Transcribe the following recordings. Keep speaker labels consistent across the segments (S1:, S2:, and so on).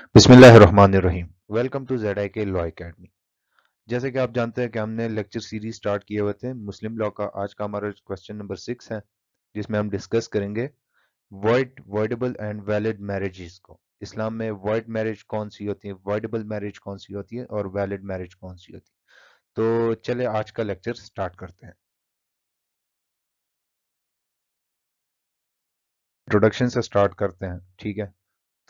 S1: बिस्मिल्लाहिर्रहमानिर्रहीम। Welcome to ZIK law academy. जैसे कि आप जानते हैं कि हमने लेक्चर सीरीज स्टार्ट किए हुए थे मुस्लिम लॉ का। आज का हमारा क्वेश्चन नंबर 6 है, जिसमें हम डिस्कस करेंगे वॉइडेबल एंड वैलिड मैरिजेस को। इस्लाम में वॉइड मैरिज कौन सी होती है, वॉइडेबल मैरिज कौन सी होती है और वैलिड मैरिज कौन सी होती है। तो चले आज का लेक्चर स्टार्ट करते हैं। इंट्रोडक्शन से स्टार्ट करते हैं, ठीक है।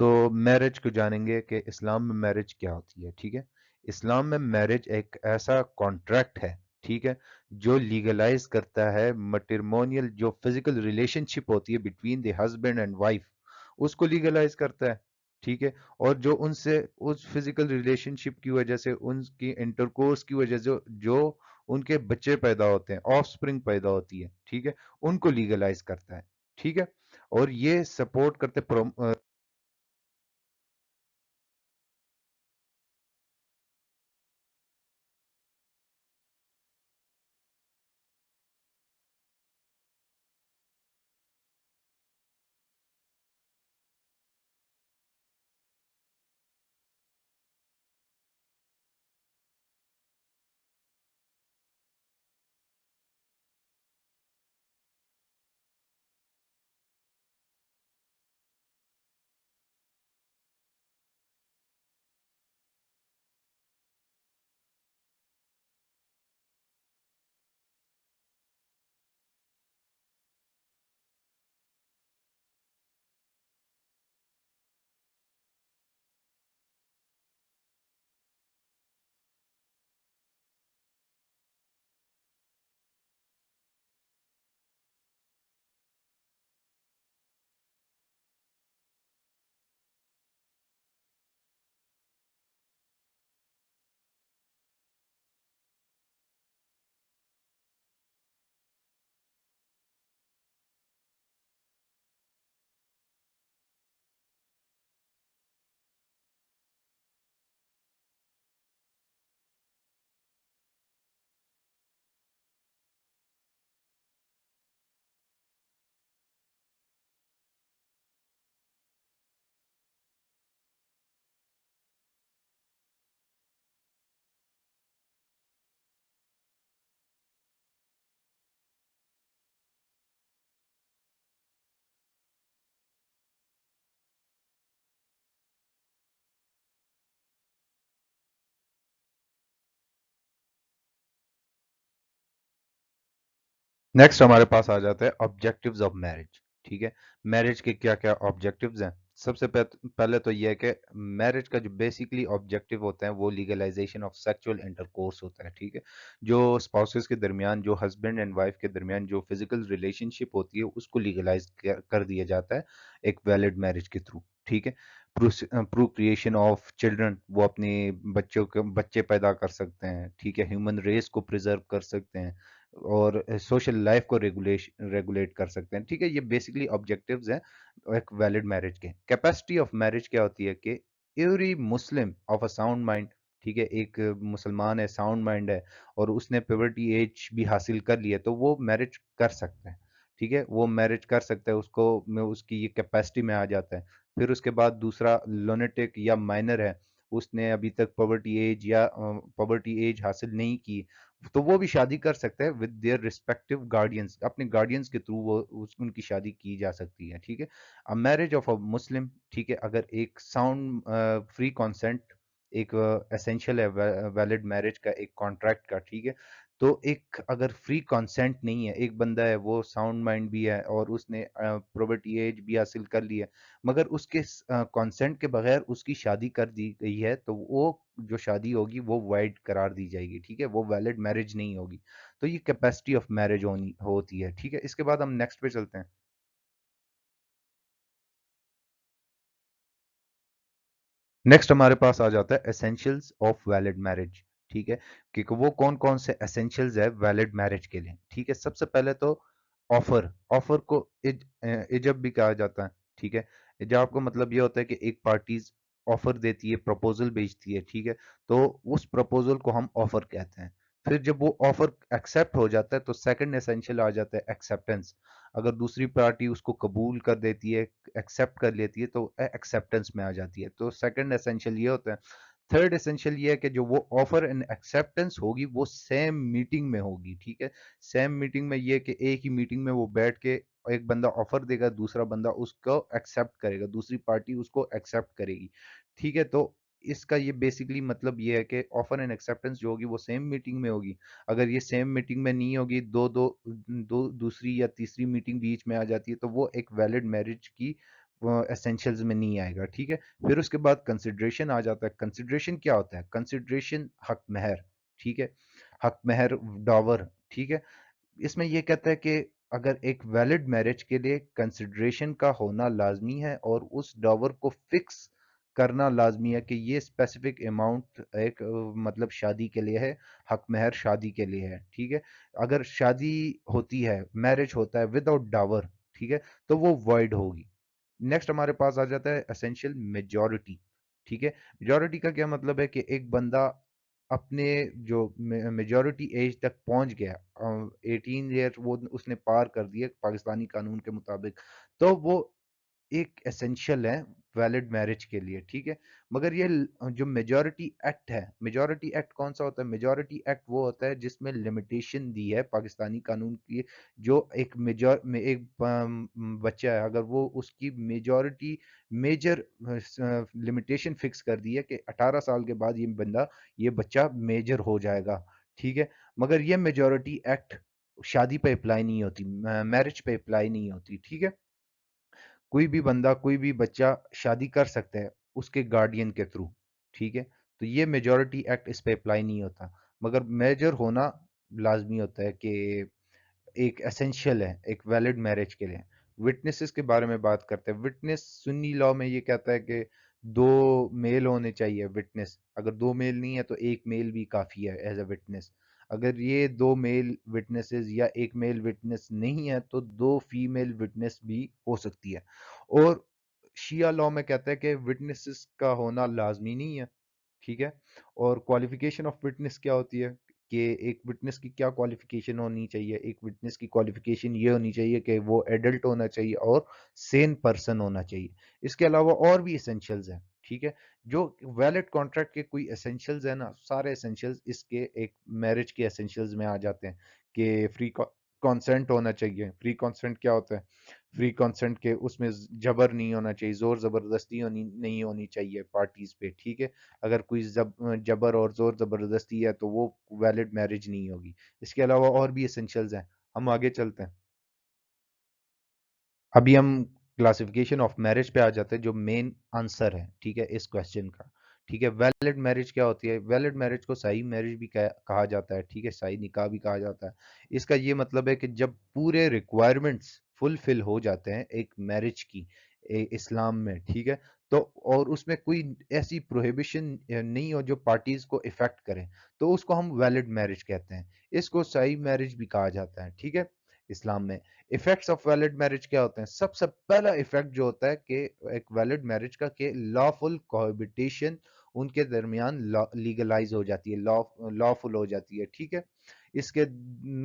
S1: तो मैरिज को जानेंगे कि इस्लाम में मैरिज क्या होती है, ठीक है। इस्लाम में मैरिज एक ऐसा कॉन्ट्रैक्ट है, ठीक है, जो लीगलाइज करता है मैट्रिमोनियल जो फिजिकल रिलेशनशिप होती है between the husband and wife, उसको लीगलाइज करता है, ठीक है। और जो उनसे उस फिजिकल रिलेशनशिप की वजह से उनकी इंटरकोर्स की वजह से जो उनके बच्चे पैदा होते हैं, ऑफस्प्रिंग पैदा होती है, ठीक है, उनको लीगलाइज करता है, ठीक है। और ये सपोर्ट करते नेक्स्ट हमारे पास आ जाता है ऑब्जेक्टिव्स ऑफ मैरिज, ठीक है। मैरिज के क्या क्या ऑब्जेक्टिव्स हैं। सबसे पहले तो यह है कि मैरिज का जो बेसिकली ऑब्जेक्टिव होता है वो लीगलाइजेशन ऑफ सेक्सुअल इंटरकोर्स होता है, ठीक है। जो स्पाउसेस के दरमियान, जो हस्बैंड एंड वाइफ के दरमियान जो फिजिकल रिलेशनशिप होती है उसको लीगलाइज कर दिया जाता है एक वैलिड मैरिज के थ्रू, ठीक है। प्रोक्रिएशन ऑफ चिल्ड्रन, वो अपने बच्चों के बच्चे पैदा कर सकते हैं, ठीक है। ह्यूमन रेस को प्रिजर्व कर सकते हैं और सोशल लाइफ को रेगुलेट कर सकते हैं, ठीक है। ये बेसिकली ऑब्जेक्टिव्स हैं एक वैलिड मैरिज के। कैपेसिटी ऑफ मैरिज क्या होती है कि every Muslim of a sound mind, ठीक है, एक मुसलमान है, साउंड माइंड है और उसने प्यूबर्टी एज भी हासिल कर ली है तो वो मैरिज कर सकता है, ठीक है। वो मैरिज कर सकता है, उसको में उसकी ये कैपेसिटी में आ जाता है। फिर उसके बाद दूसरा लोनेटिक या माइनर है, उसने अभी तक पॉवर्टी एज या पॉवर्टी एज हासिल नहीं की, तो वो भी शादी कर सकते हैं विद देयर रिस्पेक्टिव गार्डियंस, अपने गार्डियंस के थ्रू वो उनकी शादी की जा सकती है, ठीक है। अ मैरिज ऑफ अ मुस्लिम, ठीक है, अगर एक साउंड फ्री कंसेंट एक एसेंशियल है वैलिड मैरिज का, एक कॉन्ट्रैक्ट का, ठीक है। तो एक अगर फ्री कंसेंट नहीं है, एक बंदा है वो साउंड माइंड भी है और उसने प्रोबर्टी एज भी हासिल कर ली है, मगर उसके कंसेंट के बगैर उसकी शादी कर दी गई है, तो वो जो शादी होगी वो वाइड करार दी जाएगी, ठीक है, वो वैलिड मैरिज नहीं होगी। तो ये कैपेसिटी ऑफ मैरिज होनी होती है, ठीक है। इसके बाद हम नेक्स्ट पे चलते हैं। नेक्स्ट हमारे पास आ जाता है एसेंशियल्स ऑफ वैलिड मैरिज, ठीक है, कि वो कौन कौन से एसेंशियल्स है वैलिड मैरिज के लिए, ठीक है। सबसे पहले तो ऑफर, ऑफर को इजब भी कहा जाता है, ठीक है। इजाब का मतलब ये होता है कि एक पार्टीज ऑफर देती है, प्रपोजल भेजती है, ठीक है, तो उस प्रपोजल को हम ऑफर कहते हैं। फिर जब वो ऑफर एक्सेप्ट हो जाता है तो सेकंड एसेंशियल आ जाता है एक्सेप्टेंस। अगर दूसरी पार्टी उसको कबूल कर देती है, एक्सेप्ट कर लेती है, तो एक्सेप्टेंस में आ जाती है। तो सेकंड एसेंशियल ये होता है। थर्ड एसेंशियल ये है कि जो वो ऑफर एंड एक्सेप्टेंस होगी वो सेम मीटिंग में होगी, ठीक है। सेम मीटिंग में ये कि एक ही मीटिंग में वो बैठ के एक बंदा ऑफर देगा, दूसरा बंदा उसको एक्सेप्ट करेगा, दूसरी पार्टी उसको एक्सेप्ट करेगी, ठीक है। तो इसका ये बेसिकली मतलब ये है कि ऑफर एंड एक्सेप्टेंस जो होगी वो सेम मीटिंग में होगी। अगर ये सेम मीटिंग में नहीं होगी, दूसरी या तीसरी मीटिंग बीच में आ जाती है, तो वो एक वैलिड मैरिज की एसेंशियल्स में नहीं आएगा, ठीक है। फिर उसके बाद कंसिडरेशन आ जाता है। कंसिडरेशन क्या होता है? कंसिडरेशन हक महर, ठीक है। हक महर, डॉवर, ठीक है। इसमें ये कहता है कि अगर एक वैलिड मैरिज के लिए कंसिडरेशन का होना लाजमी है और उस डॉवर को फिक्स करना लाजमी है कि ये स्पेसिफिक अमाउंट एक मतलब शादी के लिए है, हक महर शादी के लिए है, ठीक है। अगर शादी होती है, मैरिज होता है विदाउट डावर, ठीक है, तो वो वॉइड होगी। नेक्स्ट हमारे पास आ जाता है एसेंशियल मेजॉरिटी, ठीक है। मेजॉरिटी का क्या मतलब है कि एक बंदा अपने जो मेजॉरिटी एज तक पहुंच गया, 18 ईयर वो उसने पार कर दिया पाकिस्तानी कानून के मुताबिक, तो वो एक एसेंशियल है वैलिड मैरिज के लिए, ठीक है। मगर ये जो मेजॉरिटी एक्ट है, मेजॉरिटी एक्ट कौन सा होता है? मेजॉरिटी एक्ट वो होता है जिसमें लिमिटेशन दी है पाकिस्तानी कानून की। जो एक मेजॉर में एक बच्चा है, अगर वो उसकी मेजॉरिटी मेजर लिमिटेशन फिक्स कर दी है कि 18 साल के बाद ये बच्चा मेजर हो जाएगा, ठीक है। मगर ये मेजॉरिटी एक्ट शादी पे अप्लाई नहीं होती, मैरिज पे अप्लाई नहीं होती, ठीक है। कोई भी बंदा, कोई भी बच्चा शादी कर सकता है उसके गार्डियन के थ्रू, ठीक है। तो ये मेजॉरिटी एक्ट इस पे अप्लाई नहीं होता, मगर मेजर होना लाजमी होता है कि एक एसेंशियल है एक वैलिड मैरिज के लिए। विटनेसेस के बारे में बात करते हैं। विटनेस सुन्नी लॉ में ये कहता है कि दो मेल होने चाहिए विटनेस। अगर दो मेल नहीं है तो एक मेल भी काफी है एज अ विटनेस। अगर ये दो मेल विटनेसेस या एक मेल विटनेस नहीं है तो दो फीमेल विटनेस भी हो सकती है। और शिया लॉ में कहता है कि विटनेसेस का होना लाजमी नहीं है, ठीक है। और क्वालिफिकेशन ऑफ विटनेस क्या होती है कि एक विटनेस की क्या क्वालिफिकेशन होनी चाहिए? एक विटनेस की क्वालिफिकेशन ये होनी चाहिए कि वो एडल्ट होना चाहिए और सेन पर्सन होना चाहिए। इसके अलावा और भी एसेंशियल्स हैं, ठीक है। जो वैलिड कॉन्ट्रैक्ट के कोई एसेंशियल्स हैं ना, सारे एसेंशियल्स इसके एक मैरिज के एसेंशियल्स में आ जाते हैं कि फ्री कॉन्सेंट होना चाहिए। फ्री कॉन्सेंट क्या होता है? फ्री कंसेंट के उसमें जबर नहीं होना चाहिए, जोर जबरदस्ती होनी नहीं होनी चाहिए पार्टीज पे, ठीक है। अगर कोई जबर और जोर जबरदस्ती है तो वो वैलिड मैरिज नहीं होगी। इसके अलावा और भी एसेंशियल्स हैं। हम आगे चलते हैं। अभी हम क्लासिफिकेशन ऑफ मैरिज पे आ जाते हैं जो मेन आंसर है, ठीक है, इस क्वेश्चन का। ठीक है, वैलिड मैरिज क्या होती है? वैलिड मैरिज को सही मैरिज भी कहा जाता है, ठीक है, सही निकाह भी कहा जाता है। इसका ये मतलब है कि जब पूरे रिक्वायरमेंट्स फुलफिल हो जाते हैं एक मैरिज की इस्लाम में, ठीक है। तो और उसमें कोई ऐसी प्रोहिबिशन नहीं हो जो पार्टीज को इफेक्ट करे, तो उसको हम वैलिड मैरिज कहते हैं। इसको सही मैरिज भी कहा जाता है, ठीक है, इस्लाम में। इफेक्ट्स ऑफ वैलिड मैरिज क्या होते हैं? सबसे पहला इफेक्ट जो होता है कि एक वैलिड मैरिज का कि लॉफुल कोहैबिटेशन उनके दरमियान लीगलाइज हो जाती है, लॉफुल हो जाती है, ठीक है। इसके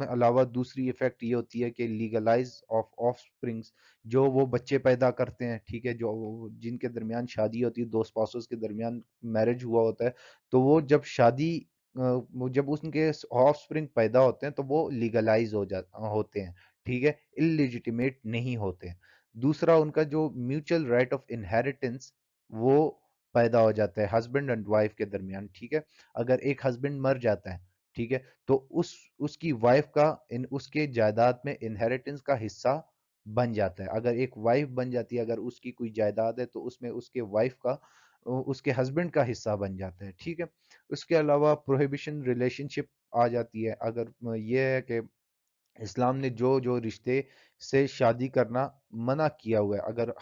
S1: अलावा दूसरी इफेक्ट ये होती है कि लीगलाइज ऑफ ऑफस्प्रिंग्स, जो वो बच्चे पैदा करते हैं, ठीक है, जो जिनके दरमियान शादी होती है, दो स्पाउसेस के दरमियान मैरिज हुआ होता है, तो वो जब जब उनके ऑफस्प्रिंग पैदा होते हैं तो वो लीगलाइज होते हैं, ठीक है, इलिजिटिमेट नहीं होते। दूसरा, उनका जो म्यूचुअल राइट ऑफ इनहेरिटेंस वो पैदा हो जाता है हस्बैंड एंड वाइफ के दरमियान, ठीक है। अगर एक हस्बैंड मर जाता है, ठीक है, तो उसकी वाइफ का इन उसके जायदाद में इनहेरिटेंस का हिस्सा बन जाता है। अगर एक वाइफ बन जाती है, अगर उसकी कोई जायदाद है तो उसमें उसके वाइफ का उसके हस्बैंड का हिस्सा बन जाता है, ठीक है। उसके अलावा प्रोहिबिशन रिलेशनशिप आ जाती है। अगर ये है कि इस्लाम ने जो जो रिश्ते से शादी करना मना किया हुआ है, अगर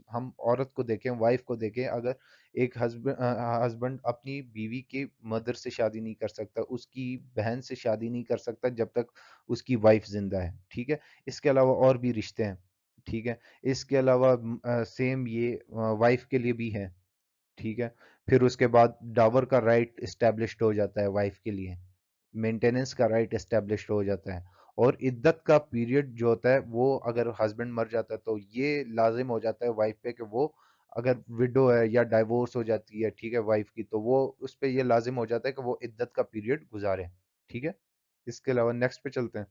S1: हम औरत को देखें, वाइफ को देखें, अगर एक हस्बैंड अपनी बीवी की मदर से शादी नहीं कर सकता, उसकी बहन से शादी नहीं कर सकता जब तक उसकी वाइफ जिंदा है, ठीक है। इसके अलावा और भी रिश्ते हैं, ठीक है। इसके अलावा सेम ये वाइफ के लिए भी है, ठीक है। फिर उसके बाद डावर का राइट इस्टेब्लिश्ड हो जाता है वाइफ के लिए, मेंटेनेंस का राइट एस्टेब्लिश हो जाता है। और इद्दत का पीरियड जो होता है वो अगर हस्बैंड मर जाता है तो ये लाजिम हो जाता है वाइफ पे कि वो अगर विडो है या डाइवोर्स हो जाती है, ठीक है, वाइफ की, तो वो उस पे ये लाजिम हो जाता है कि वो इद्दत का पीरियड गुजारे। ठीक है, इसके अलावा नेक्स्ट पे चलते हैं।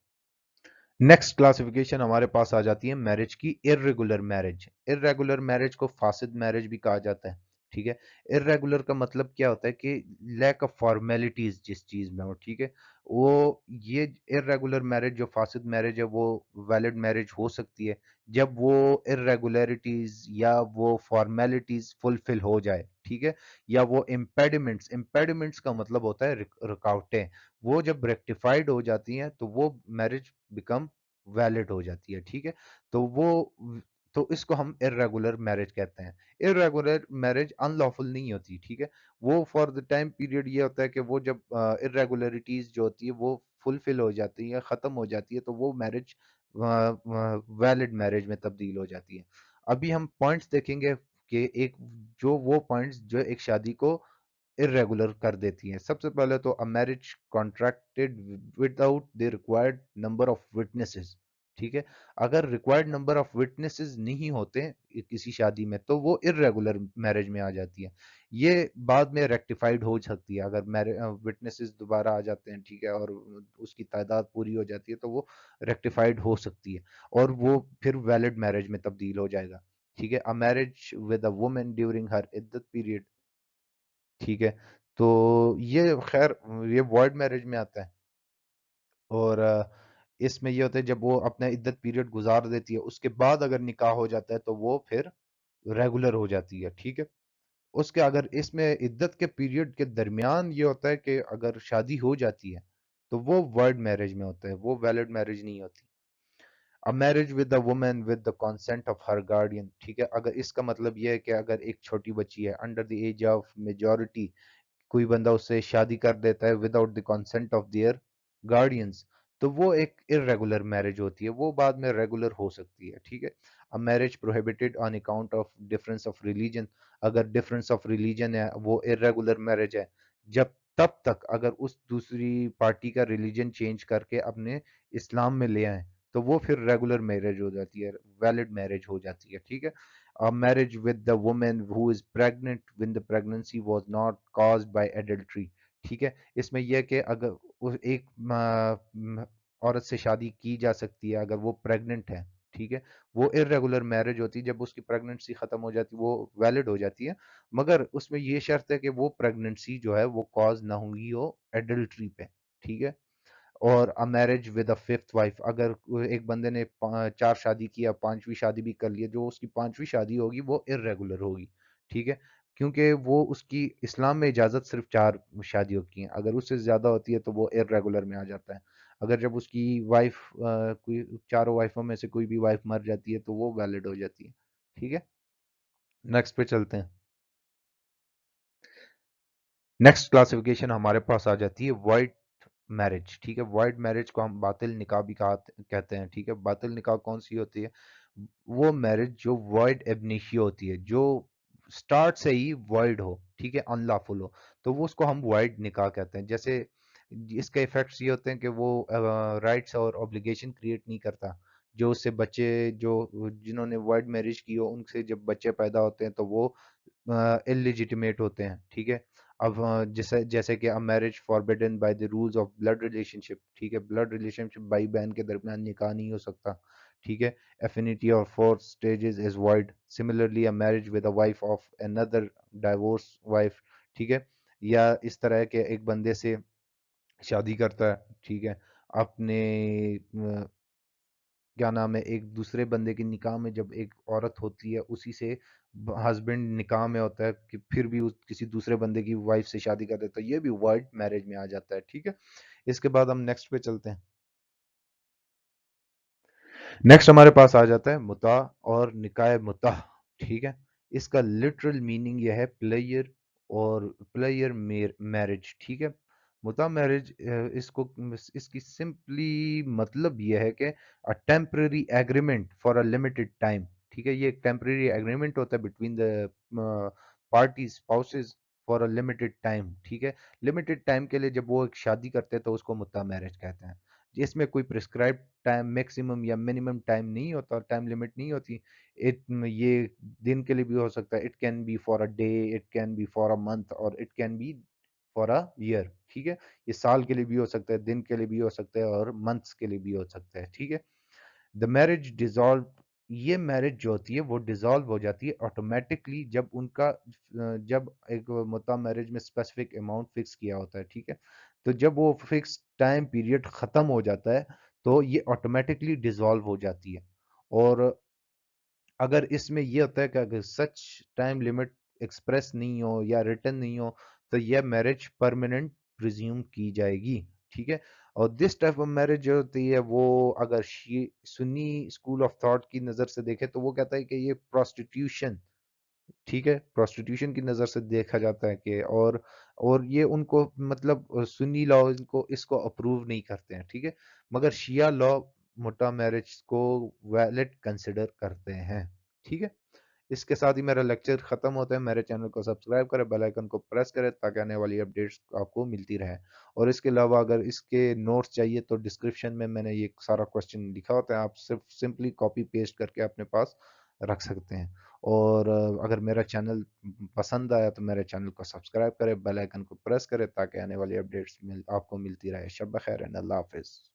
S1: नेक्स्ट क्लासिफिकेशन हमारे पास आ जाती है मैरिज की, इर्रेगुलर मैरिज। इर्रेगुलर मैरिज को फासिद मैरिज भी कहा जाता है। ठीक है, इर्रेगुलर का मतलब क्या होता है कि लैक ऑफ फॉर्मेलिटीज जिस चीज में हो, ठीक है, वो ये इर्रेगुलर मैरिज जो फासिद मैरिज है वो वैलिड मैरिज हो सकती है जब वो इर्रेगुलरिटीज या वो फॉर्मेलिटीज फुलफिल हो जाए, ठीक है, या वो इम्पेडिमेंट्स का मतलब होता है रुकावटें, वो जब रेक्टिफाइड हो जाती हैं तो वो मैरिज बिकम वैलिड हो जाती है। ठीक है, तो वो तो इसको हम इरेगुलर मैरिज कहते हैं। इरेगुलर मैरिज अनलॉफुल नहीं होती, ठीक है, वो फॉर द टाइम पीरियड ये होता है कि वो जब इरेगुलरिटीज जो होती है वो फुलफिल हो जाती है, खत्म हो जाती है, तो वो मैरिज वैलिड मैरिज में तब्दील हो जाती है। अभी हम पॉइंट्स देखेंगे कि एक जो वो पॉइंट्स जो एक शादी को इरेगुलर कर देती हैं। सबसे पहले तो a marriage contracted without the required number of witnesses. ठीक है, अगर रिक्वायर्ड नंबर ऑफ विटनेसेस नहीं होते किसी शादी में तो वो इरेगुलर मैरिज में आ जाती है। ये बाद में रेक्टिफाइड हो सकती है अगर विटनेसेस दोबारा आ जाते हैं, ठीक है, और उसकी तादाद पूरी हो जाती है तो वो रेक्टिफाइड हो सकती है और वो फिर वैलिड मैरिज में तब्दील हो जाएगा। ठीक है, a marriage with a woman during her इद्दत पीरियड। ठीक है, तो ये खैर ये वॉइड मैरिज में आता है और इसमें ये होता है जब वो अपना इद्दत पीरियड गुजार देती है उसके बाद अगर निकाह हो जाता है तो वो फिर रेगुलर हो जाती है। ठीक है, उसके अगर इसमें इद्दत के पीरियड के दरमियान ये होता है कि अगर शादी हो जाती है तो वो वर्ड मैरिज में होता है, वो वैलिड मैरिज नहीं होती। अ marriage with the woman with the consent of her guardian. ठीक है, अगर इसका मतलब ये है कि अगर एक छोटी बच्ची है under the age of majority, कोई बंदा उससे शादी कर देता है without the consent of their guardians, तो वो एक इरेगुलर मैरिज होती है, वो बाद में रेगुलर हो सकती है। ठीक है, a marriage prohibited on account of difference of religion. अगर डिफरेंस ऑफ रिलीजन है वो इरेगुलर मैरिज है जब तब तक अगर उस दूसरी पार्टी का रिलीजन चेंज करके अपने इस्लाम में ले आए तो वो फिर रेगुलर मैरिज हो जाती है, वैलिड मैरिज हो जाती है। ठीक है, a marriage with the woman who is pregnant when the pregnancy was not caused by adultery। ठीक है, इसमें यह कि अगर एक औरत से शादी की जा सकती है अगर वो प्रेग्नेंट है। ठीक है, वो इरेगुलर मैरिज होती है जब उसकी प्रेगनेंसी खत्म हो जाती है, वो वैलिड हो जाती है, मगर उसमें ये शर्त है कि वो प्रेगनेंसी जो है वो कॉज ना हुई हो एडल्ट्री पे। ठीक है, और अ marriage with a fifth wife. अगर एक बंदे ने चार शादी किया, पांचवी शादी भी कर लिया, जो उसकी पांचवी शादी होगी वो इरेगुलर होगी। ठीक है, क्योंकि वो उसकी इस्लाम में इजाजत सिर्फ चार शादियों की है, अगर उससे ज्यादा होती है तो वो इरेगुलर में आ जाता है। अगर जब उसकी वाइफ कोई चारों वाइफों में से कोई भी वाइफ मर जाती है तो वो वैलिड हो जाती है। ठीक है, नेक्स्ट पे चलते हैं। नेक्स्ट क्लासिफिकेशन हमारे पास आ जाती है वाइड मैरिज। ठीक है, वाइड मैरिज को हम बातिल निकाह भी कहते हैं। ठीक है, बातिल निकाह कौन सी होती है? वो मैरिज जो वॉइड एबनिशिया होती है, जो स्टार्ट से ही वॉइड हो, ठीक है, अनलॉफुल हो, तो वो उसको हम वॉइड निकाह कहते हैं। जैसे इसके इफेक्ट्स ये होते हैं कि वो राइट्स और ऑब्लिगेशन क्रिएट नहीं करता। जो उससे बच्चे जो जिन्होंने वॉइड मैरिज की हो उनसे जब बच्चे पैदा होते हैं तो वो इलिजिटिमेट होते हैं। ठीक है, अब जैसे जैसे कि a marriage forbidden by the rules of blood relationship. ठीक है, ब्लड रिलेशनशिप भाई बहन के दरमियान निकाह नहीं हो सकता। ठीक है, affinity or fourth stages is void. Similarly, a marriage with a wife of another divorced wife, ठीक है, या इस तरह के एक बंदे से शादी करता है, ठीक है, अपने क्या नाम है एक दूसरे बंदे के निकाह में जब एक औरत होती है उसी से हस्बैंड निकाह में होता है कि फिर भी किसी दूसरे बंदे की वाइफ से शादी कर देता है, ये भी वाइड मैरिज में आ जाता है। ठीक है, इसके बाद हम नेक्स्ट पे चलते हैं। नेक्स्ट हमारे पास आ जाता है मुता और निकाय मुता। ठीक है, इसका लिटरल मीनिंग यह है प्लेयर और प्लेयर मैरिज। ठीक है, मुता मैरिज इसको इसकी सिंपली मतलब यह है कि a temporary agreement for a limited time. ठीक है, ये एक टेम्पररी एग्रीमेंट होता है between the party spouses for a limited time. ठीक है, लिमिटेड टाइम के लिए जब वो एक शादी करते हैं तो उसको मुता मैरिज कहते हैं। इसमें कोई प्रिस्क्राइब टाइम मैक्सिमम या मिनिमम टाइम नहीं होता, टाइम लिमिट नहीं होती। इट ये दिन के लिए भी हो सकता है, it can be for a day, it can be for a month और it can be for a year. ठीक है, ये साल के लिए भी हो सकता है, दिन के लिए भी हो सकता है और मंथ्स के लिए भी हो सकता है। ठीक है, द मैरिज डिसॉल्व, ये मैरिज जो होती है वो डिसॉल्व हो जाती है ऑटोमेटिकली जब उनका जब एक मुद्दा मैरिज में स्पेसिफिक अमाउंट फिक्स किया होता है। ठीक है, तो जब वो फिक्स टाइम पीरियड खत्म हो जाता है तो ये ऑटोमेटिकली डिसॉल्व हो जाती है। और अगर इसमें ये होता है कि अगर सच टाइम लिमिट एक्सप्रेस नहीं हो या रिटर्न नहीं हो तो यह मैरिज परमानेंट प्रिज्यूम की जाएगी। ठीक है, और दिस टाइप ऑफ मैरिज जो होती है वो अगर सुन्नी स्कूल ऑफ थॉट की नज़र से देखे तो वो कहता है कि ये प्रोस्टिट्यूशन, ठीक है, प्रोस्टिट्यूशन की नज़र से देखा जाता है कि और ये उनको मतलब सुन्नी लॉ इनको इसको अप्रूव नहीं करते हैं। ठीक है, मगर शिया लॉ मुटा मैरिज को वैलिड कंसिडर करते हैं। ठीक है, इसके साथ ही मेरा लेक्चर खत्म होता है। मेरे चैनल को सब्सक्राइब करें, बेल आइकन को प्रेस करें ताकि आने वाली अपडेट्स आपको मिलती रहे। और इसके अलावा अगर इसके नोट्स चाहिए तो डिस्क्रिप्शन में मैंने ये सारा क्वेश्चन लिखा होता है, आप सिर्फ सिंपली कॉपी पेस्ट करके अपने पास रख सकते हैं। और अगर मेरा चैनल पसंद आया तो मेरे चैनल को सब्सक्राइब करें, बेल आइकन को प्रेस करें ताकि आने वाली अपडेट्स आपको मिलती रहे। शब ब खैर एंड अल्लाह हाफिज़।